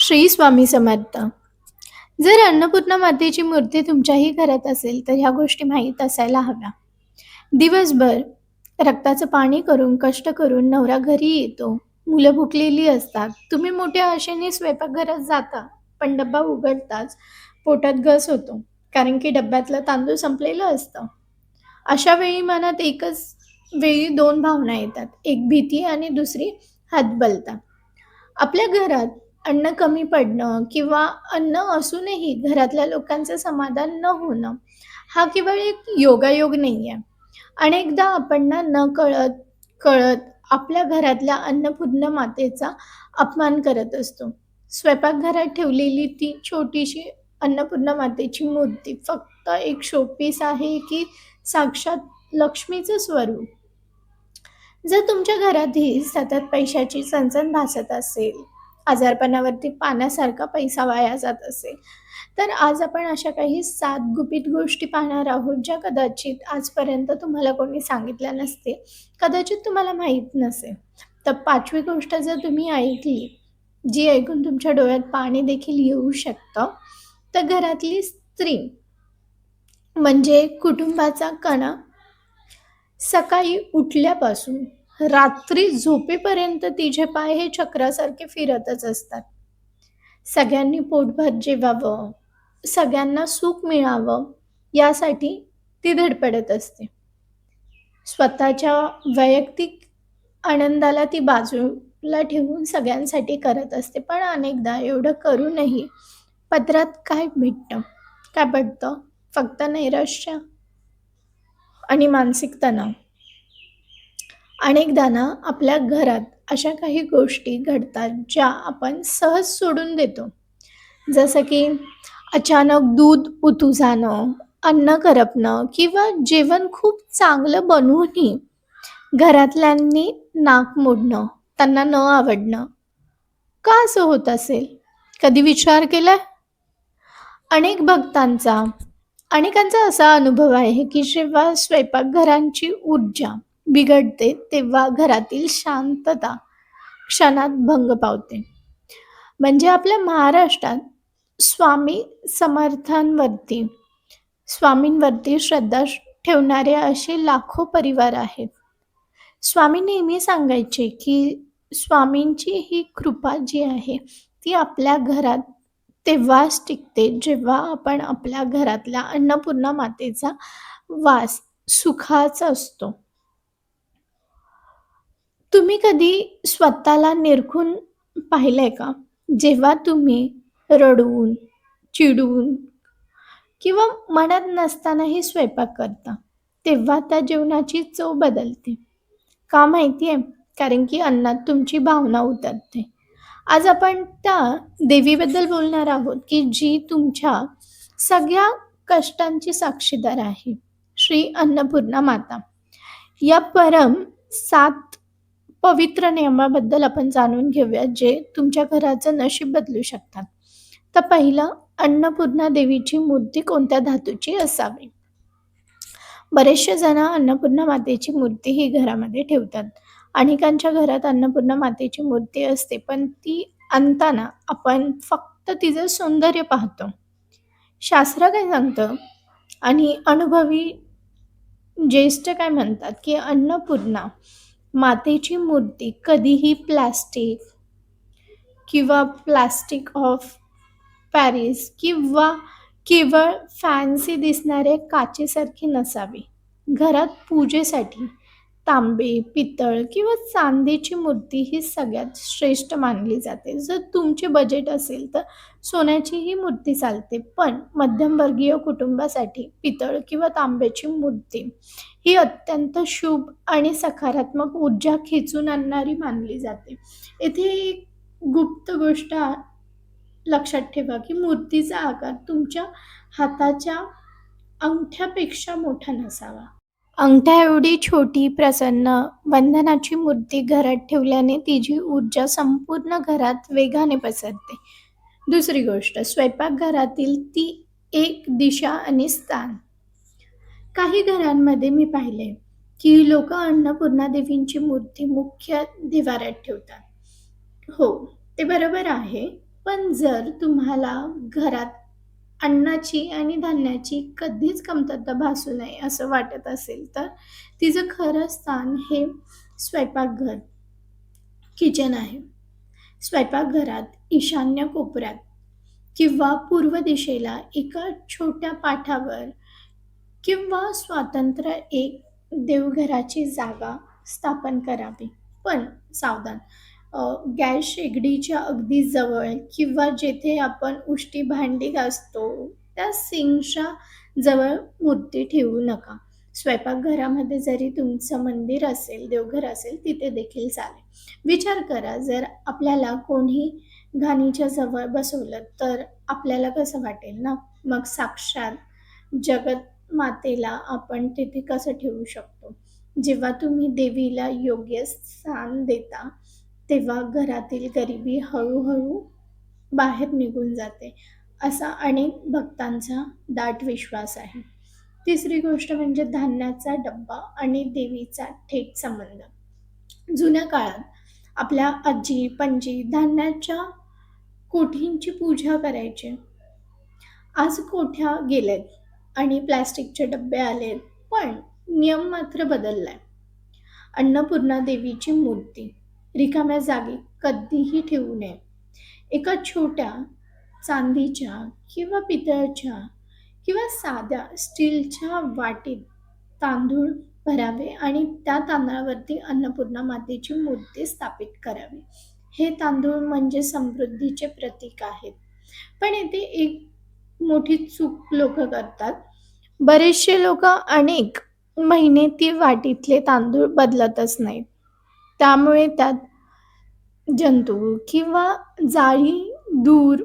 श्री स्वामी समर्थ. जर अन्नपूर्णा मातेची मूर्ती तुमच्याही घरात असेल, तर ह्या गोष्टी माहीत असायला हव्या. दिवसभर रक्ताचं पाणी करून, कष्ट करून नवरा घरी येतो. मुलं भुकलेली असतात. तुम्ही मोठ्या आशेने स्वयंपाकघरात जाता, पण डब्बा उघडताच पोटात घस होतो. कारण की डब्यातलं तांदूळ संपलेलं असतं. अशा वेळी मनात एकच वेळी 2 भावना येतात. एक भीती आणि दुसरी हतबलता. आपल्या घरात अन्न कमी पडणं किंवा अन्न असूनही घरातल्या लोकांचं समाधान न होणं, हा केवळ एक योगायोग नाहीये. अनेकदा आपण ना नकळत कळत आपल्या घरातल्या अन्नपूर्णा मातेचा अपमान करत असतो. स्वयंपाकघरात ठेवलेली ती छोटीशी अन्नपूर्णा मातेची मूर्ती फक्त एक शोपीस आहे की साक्षात लक्ष्मीचं स्वरूप? जर तुमच्या घरातही सतत पैशाची चणचण भासत असेल, आजारपणावरती पाण्यासारखा पैसा वाया जात असेल, तर आज आपण अशा काही 7 गुपित गोष्टी पाहणार आहोत, ज्या कदाचित आजपर्यंत तुम्हाला कोणी सांगितल्या नसतील. कदाचित तुम्हाला माहीत नसेल. तर 5वी गोष्ट जर तुम्ही ऐकली, जी ऐकून तुमच्या डोळ्यात पाणी देखील येऊ शकतं, तर घरातली स्त्री म्हणजे कुटुंबाचा कणा सकाळी उठल्यापासून रात्री झोपेपर्यंत तिचे पाय हे चक्रासारखे फिरतच असतात. सगळ्यांनी पोटभर जेवावं, सगळ्यांना सुख मिळावं यासाठी ती धडपडत असते. स्वतःच्या वैयक्तिक आनंदाला ती बाजूला ठेवून सगळ्यांसाठी करत असते. पण अनेकदा एवढं करूनही पदरात काय भेटतं? काय पडतं? फक्त नैराश्य आणि मानसिक तणाव. अनेकदा ना आपल्या घरात अशा काही गोष्टी घडतात ज्या आपण सहज सोडून देतो. जसं की अचानक दूध उतू जाणं, अन्न करपणं किंवा जेवण खूप चांगलं बनवूनही घरातल्यांनी नाक मोडणं, त्यांना न आवडणं. का असं होत असेल? कधी विचार केलाय? अनेक भक्तांचा अनेकांचा असा अनुभव आहे की जेव्हा स्वयंपाकघरांची ऊर्जा बिघडते, तेव्हा घरातील शांतता क्षणात भंग पावते. म्हणजे आपल्या महाराष्ट्रात स्वामी समर्थांवरती स्वामींवरती श्रद्धा ठेवणारे असे लाखो परिवार आहेत. स्वामी नेहमी सांगायचे की स्वामींची ही कृपा जी आहे, ती आपल्या घरात तेव्हाच टिकते, जेव्हा आपण आपल्या घरातल्या अन्नपूर्णा मातेचा वास सुखाचा असतो. तुम्ही कधी स्वतःला निरखून पाहिलंय का? जेव्हा तुम्ही रडून, चिडून किंवा मनात नसतानाही स्वयंपाक करता, तेव्हा त्या जेवणाची चव बदलते. का माहिती आहे? कारण की अन्नात तुमची भावना उतरते. आज आपण त्या देवीबद्दल बोलणार आहोत, की जी तुमच्या सगळ्या कष्टांची साक्षीदार आहे. श्री अन्नपूर्णा माता. या 7 पवित्र नियमाबद्दल आपण जाणून घेऊया, जे तुमच्या घराचं नशीब बदलू शकतात. तर पहिलं, अन्नपूर्णा देवीची मूर्ती कोणत्या धातूची असावी? बरेचसे जण अन्नपूर्णा मातेची मूर्ती ही घरामध्ये ठेवतात. अनेकांच्या घरात अन्नपूर्णा मातेची मूर्ती असते, पण ती आणताना आपण फक्त तिचं सौंदर्य पाहतो. शास्त्र काय सांगतं आणि अनुभवी ज्येष्ठ काय म्हणतात, की अन्नपूर्णा मातेची मूर्ती कधीही प्लास्टिक ऑफ पॅरिस किंवा केवळ फॅन्सी दिसणाऱ्या काचेसारखी नसावी. घरात पूजेसाठी तांबे, पितळ किंवा चांदीची मूर्ती ही सगळ्यात श्रेष्ठ मानली जाते. जर तुमचे बजेट असेल तर सोन्याचीही मूर्ती चालते, पण मध्यमवर्गीय कुटुंबासाठी पितळ किंवा तांब्याची मूर्ती ही अत्यंत शुभ आणि सकारात्मक ऊर्जा खेचून आणणारी मानली जाते. इथे एक गुप्त गोष्ट लक्षात ठेवा, की मूर्तीचा आकार तुमच्या हाताच्या अंगठ्यापेक्षा मोठा नसावा. अंगठ्या एवढी छोटी, प्रसन्न, वंदनाची मूर्ती घरात ठेवल्याने तिची ऊर्जा संपूर्ण घरात वेगाने पसरते. दुसरी गोष्ट, स्वयंपाकघरातील ती एक दिशा आणि स्थान. काही घरांमध्ये मी पाहिले, की लोकं अन्नपूर्णा देवींची मूर्ती मुख्य दिवाऱ्यात ठेवतात. हो, ते बरोबर आहे. पण जर तुम्हाला घरात अन्नाची आणि धान्याची कधीच कमतरता भासू नये असं वाटत असेल, तर तिचं खरं स्थान हे स्वयंपाकघर, किचन आहे. स्वयंपाकघरात ईशान्य कोपऱ्यात किंवा पूर्व दिशेला एका छोट्या पाठावर किंवा स्वातंत्र्य एक देवघराची जागा स्थापन करावी. पण सावधान, गॅस शेगडीच्या अगदी जवळ किंवा जेथे आपण उष्टी भांडी घासतो त्या सिंकच्या जवळ मूर्ती ठेवू नका. स्वयंपाकघरामध्ये जरी तुमचं मंदिर असेल, देवघर असेल, तिथे देखील चालेल. विचार करा, जर आपल्याला कोणी घाणीच्या जवळ बसवलं तर आपल्याला कसं वाटेल ना? मग साक्षात जगत मातेला आपण तिथे कसं ठेवू शकतो? जेव्हा तुम्ही देवीला योग्य स्थान देता, तेव्हा घरातील गरिबी हळूहळू बाहेर निघून जाते, असा अनेक भक्तांचा दाट विश्वास आहे. तिसरी गोष्ट म्हणजे धान्याचा डब्बा आणि देवीचा थेट संबंध. जुन्या काळात आपल्या आजी पणजी धान्याच्या कोठींची पूजा करायचे. आज कोठ्या गेलेत आणि प्लास्टिकचे डब्बे आलेत, पण नियम मात्र बदललाय. अन्नपूर्णा देवीची मूर्ती रिकाम्या जागी कधीही ठेवू नये. एका छोट्या चांदीच्या किंवा पितळच्या किंवा साध्या स्टीलच्या वाटीत तांदूळ भरावे आणि त्या तांदळावरती अन्नपूर्णा मातेची मूर्ती स्थापित करावी. हे तांदूळ म्हणजे समृद्धीचे प्रतीक आहेत. पण येथे एक मोठी चूक लोक करतात. बरेचसे लोक अनेक महिने ती वाटीतले तांदूळ बदलतच नाहीत. त्यामुळे त्यात जंतू किंवा जाळी दूर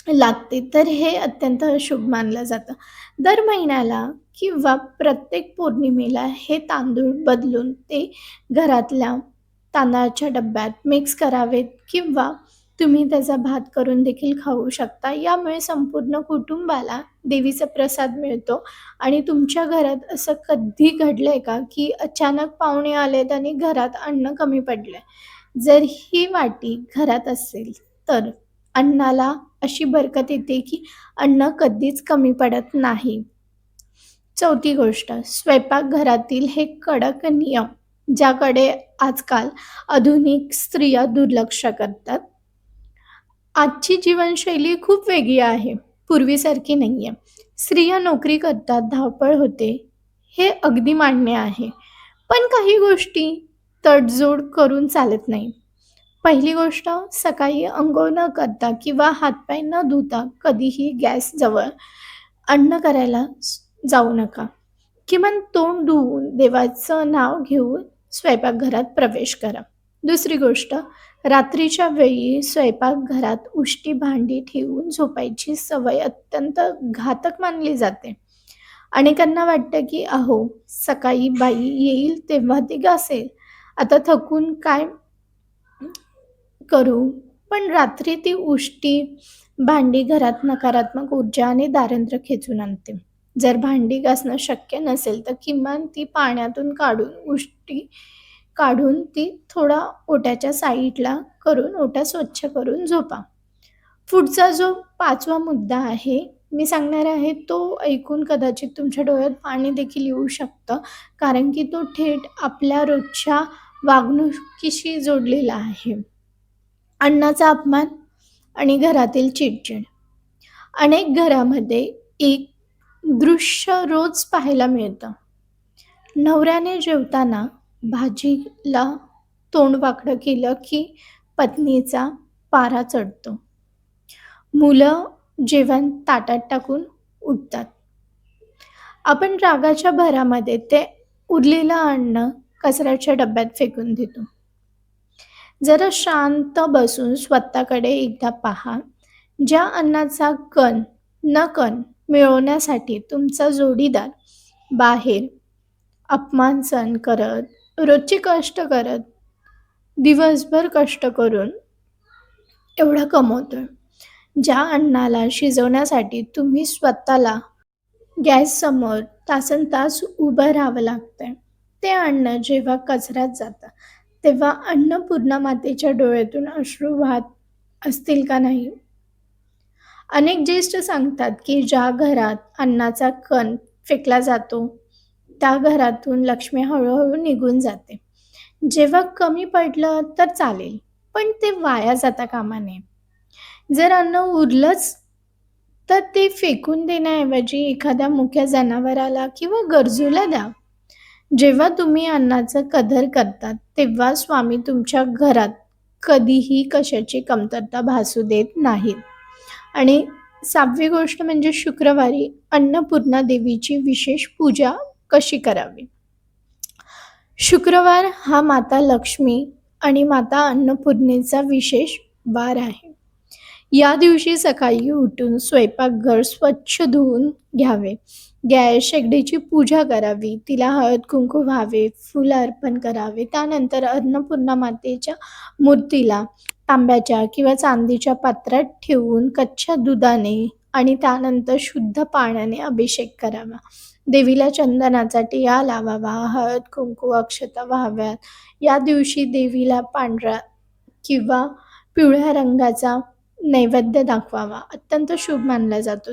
लागते, तर हे अत्यंत अशुभ मानलं जातं. दर महिन्याला किंवा प्रत्येक पौर्णिमेला हे तांदूळ बदलून ते घरातल्या तांदळाच्या डब्यात मिक्स करावेत किंवा तुम्ही त्याचा भात करून देखील खाऊ शकता. यामुळे संपूर्ण कुटुंबाला देवीचा प्रसाद मिळतो. आणि तुमच्या घरात असं कधी घडलंय का, की अचानक पाहुणे आलेत आणि घरात अन्न कमी पडलंय? जर ही वाटी घरात असेल, तर अन्नाला अशी बरकत येते की अन्न कधीच कमी पडत नाही. चौथी गोष्ट, स्वयंपाकघरातील हे कडक नियम, ज्याकडे आजकाल आधुनिक स्त्रिया दुर्लक्ष करतात. आजची जीवनशैली खूप वेगळी आहे, पूर्वीसारखी नाहीये. स्त्रिया नोकरी करतात, धावपळ होते, हे अगदी मान्य आहे. पण काही गोष्टी तडजोड करून चालत नाही. पहिली गोष्ट, सकाळी अंघोळ न करता किंवा हातपाय न धुता कधीही गॅसजवळ अन्न करायला जाऊ नका. किमान तोंड धुवून देवाचं नाव घेऊन स्वयंपाकघरात प्रवेश करा. दुसरी गोष्ट, रात्रीच्या वेळी स्वयंपाकघरात उष्टी भांडी ठेवून झोपायची सवय अत्यंत घातक मानली जाते. अनेकांना वाटतं की अहो, सकाळी बाई येईल तेव्हा ती घासेल, आता थकून काय करू? पण रात्री ती उष्टी भांडी घरात नकारात्मक ऊर्जा आणि दारिद्र्य खेचून आणते. जर भांडी घासणं शक्य नसेल, तर किमान ती पाण्यातून काढून उष्टी काढून ती थोडा ओट्याच्या साईडला करून ओटा स्वच्छ करून झोपा. पुढचा जो 5वा मुद्दा आहे, मी सांगणार आहे, तो ऐकून कदाचित तुमच्या डोळ्यात पाणी देखील येऊ शकतं, कारण की तो थेट आपल्या रोजच्या वागणुकीशी जोडलेला आहे. अन्नाचा अपमान आणि घरातील चिडचिड. अनेक घरामध्ये एक दृश्य रोज पाहायला मिळतं. नवऱ्याने जेवताना भाजीला तोंड वाकडं केलं की पत्नीचा पारा चढतो. मुलं जेवण ताटात टाकून उठतात. आपण रागाच्या भरामध्ये ते उरलेलं अन्न कचऱ्याच्या डब्यात फेकून देतो. जरा शांत बसून स्वतःकडे एकदा पहा. ज्या अन्नाचा न कण मिळवण्यासाठी तुमचा जोडीदार बाहेर अपमान सहन करत, रोजचे कष्ट करत, दिवसभर कष्ट करून एवढं कमवतोय, ज्या अन्नाला शिजवण्यासाठी तुम्ही स्वतःला गॅससमोर तासनतास उभं राहावं लागतंय, ते अन्न जेव्हा कचऱ्यात जातं, तेव्हा अन्नपूर्णा मातेच्या डोळ्यातून अश्रू वाहत असतील का नाही. अनेक ज्येष्ठ सांगतात की ज्या घरात अन्नाचा कण फेकला जातो त्या घरातून लक्ष्मी हळूहळू निघून जाते. जेव्हा कमी पडलं तर चालेल, पण ते वाया जाता कामा नये. जर अन्न उरलंच तर ते फेकून देण्याऐवजी एखाद्या मुक्या जनावराला किंवा गरजूला द्या. जेव्हा तुम्ही अन्नाचं कदर करतात, तेव्हा स्वामी तुमच्या घरात कधीही कशाची कमतरता भासू देत नाहीत. आणि 7वी गोष्ट म्हणजे शुक्रवारी अन्नपूर्णा देवीची विशेष पूजा कशी करावी. शुक्रवार हा माता लक्ष्मी आणि माता अन्नपूर्णेचा विशेष वार आहे. या दिवशी सकाळी उठून स्वयंपाकघर स्वच्छ धुवून घ्यावे. गॅस, शेगडीची पूजा करावी. तिला हळद-कुंकू व्हावे, फुलं अर्पण करावे. त्यानंतर अन्नपूर्णा मातेच्या मूर्तीला तांब्याच्या किंवा चांदीच्या पात्रात ठेवून कच्च्या दुधाने आणि त्यानंतर शुद्ध पाण्याने अभिषेक करावा. देवीला चंदनाचा टिळा लावावा, हळद-कुंकू, अक्षता व्हाव्यात. या दिवशी देवीला पांढरा किंवा पिवळ्या रंगाचा नैवेद्य दाखवावा. अत्यंत शुभ मानला जातो.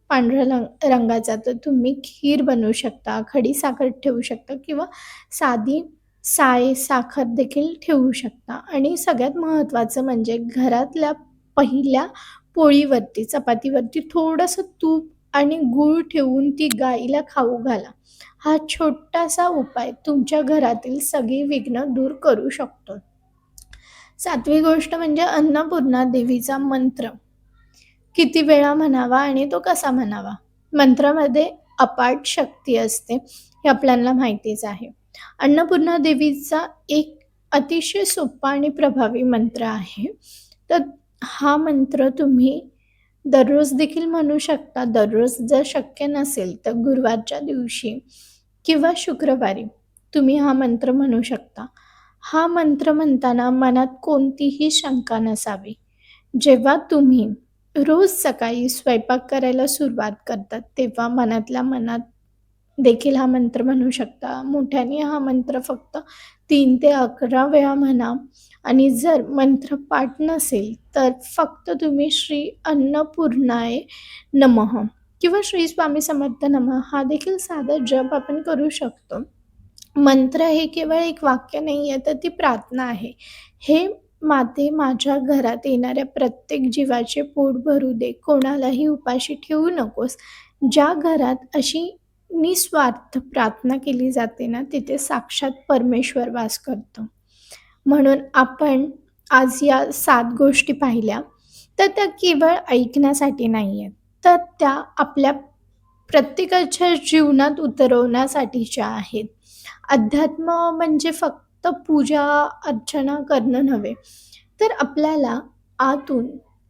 पांढऱ्या रंगाचा तर तुम्ही खीर बनवू शकता, खडी साखर ठेवू शकता किंवा साधी साखर देखील ठेवू शकता. आणि सगळ्यात महत्त्वाचं म्हणजे घरातल्या पहिल्या पोळीवरती, चपातीवरती थोडंसं तूप आणि गूळ ठेवून ती गाईला खाऊ घाला. हा छोटासा उपाय तुमच्या घरातील सगळी विघ्न दूर करू शकतो. 7वी गोष्ट म्हणजे अन्नपूर्णा देवीचा मंत्र किती वेळा म्हणावा आणि तो कसा म्हणावा. मंत्रामध्ये अपाट शक्ती असते, हे आपल्याला माहितीच आहे. अन्नपूर्णा देवीचा एक अतिशय सोपा आणि प्रभावी मंत्र आहे. तर हा मंत्र तुम्ही दररोज देखील म्हणू शकता. दररोज जर शक्य नसेल तर गुरुवारच्या दिवशी किंवा शुक्रवारी तुम्ही हा मंत्र म्हणू शकता. हा मंत्र म्हणताना मनात कोणतीही शंका नसावी. जेव्हा तुम्ही रोज सकाळी स्वयंपाक करायला सुरुवात करतात, तेव्हा मनातल्या मनात देखील हा मंत्र म्हणू शकता. मोठ्याने हा मंत्र फक्त 3 ते 11 वेळा म्हणा. आणि जर मंत्र पाठ नसेल, तर फक्त तुम्ही श्री अन्नपूर्णाय नमः किंवा श्री स्वामी समर्थ नमः हा देखील साधा जप आपण करू शकतो. मंत्र हे केवळ एक वाक्य नाही आहे, तर ती प्रार्थना आहे. हे माते, माझ्या घरात येणाऱ्या प्रत्येक जीवाचे पोट भरू दे. कोणालाही उपाशी ठेवू नकोस. ज्या घरात अशी निस्वार्थ प्रार्थना केली जाते ना, तिथे साक्षात परमेश्वर वास करतो. म्हणून आपण आज या 7 गोष्टी पाहिल्या, तर त्या केवळ ऐकण्यासाठी नाही आहेत, तर त्या आपल्या प्रत्येकाच्या जीवनात उतरवण्यासाठीच्या आहेत. अध्यात्म म्हणजे फक्त पूजा अर्चना करणं नव्हे, तर आपल्याला आतून,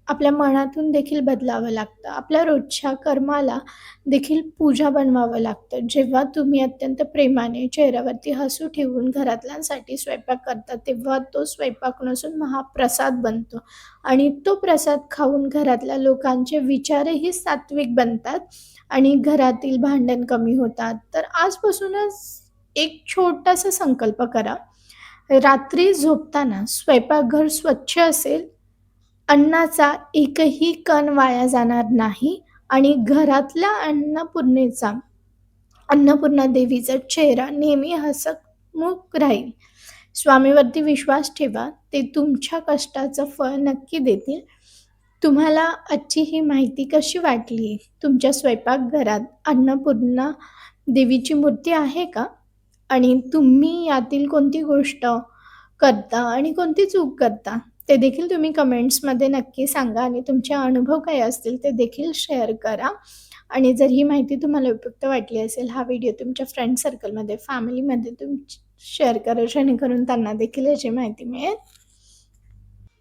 आपल्या मनातून देखील बदलावं लागतं. आपल्या रोजच्या कर्माला देखील पूजा बनवावं लागतं. जेव्हा तुम्ही अत्यंत प्रेमाने चेहऱ्यावरती हसू ठेवून घरातल्यांसाठी स्वयंपाक करता, तेव्हा तो स्वयंपाक नसून महाप्रसाद बनतो आणि तो प्रसाद खाऊन घरातल्या लोकांचे विचारही सात्विक बनतात आणि घरातील भांडण कमी होतात. तर आजपासूनच एक छोटासा संकल्प करा. रात्री झोपताना स्वयंपाकघर स्वच्छ असेल, अन्नाचा एकही कण वाया जाणार नाही आणि घरातल्या अन्नपूर्णा देवीचा चेहरा नेहमी हसतमुख राहील. स्वामीवरती विश्वास ठेवा, ते तुमच्या कष्टाचं फळ नक्की देतील. तुम्हाला आजची ही माहिती कशी वाटली? तुमच्या स्वयंपाकघरात अन्नपूर्णा देवीची मूर्ती आहे का? आणि तुम्ही यातील कोणती गोष्ट करता आणि कोणती चूक करता, ते देखील तुम्ही कमेंट्समध्ये नक्की सांगा आणि तुमचे अनुभव काय असतील ते देखील शेअर करा. आणि जर ही माहिती तुम्हाला उपयुक्त वाटली असेल, हा व्हिडिओ तुमच्या फ्रेंड सर्कलमध्ये, फॅमिलीमध्ये शेअर करा, जेणेकरून त्यांना देखील याची माहिती मिळेल.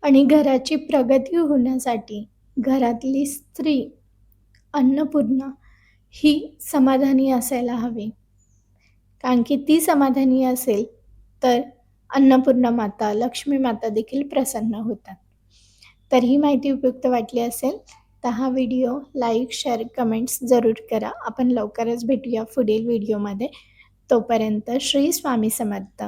आणि घराची प्रगती होण्यासाठी घरातली स्त्री अन्नपूर्णा ही समाधानी असायला हवी. कारण की ती समाधानी असेल तर अन्नपूर्णा माता, लक्ष्मी माता देखील प्रसन्न होतात. तर ही माहिती उपयुक्त वाटली असेल तर हा व्हिडिओ लाईक, शेअर, कमेंट्स जरूर करा. आपण लवकरच भेटूया पुढील व्हिडिओमध्ये. तोपर्यंत श्री स्वामी समर्थ.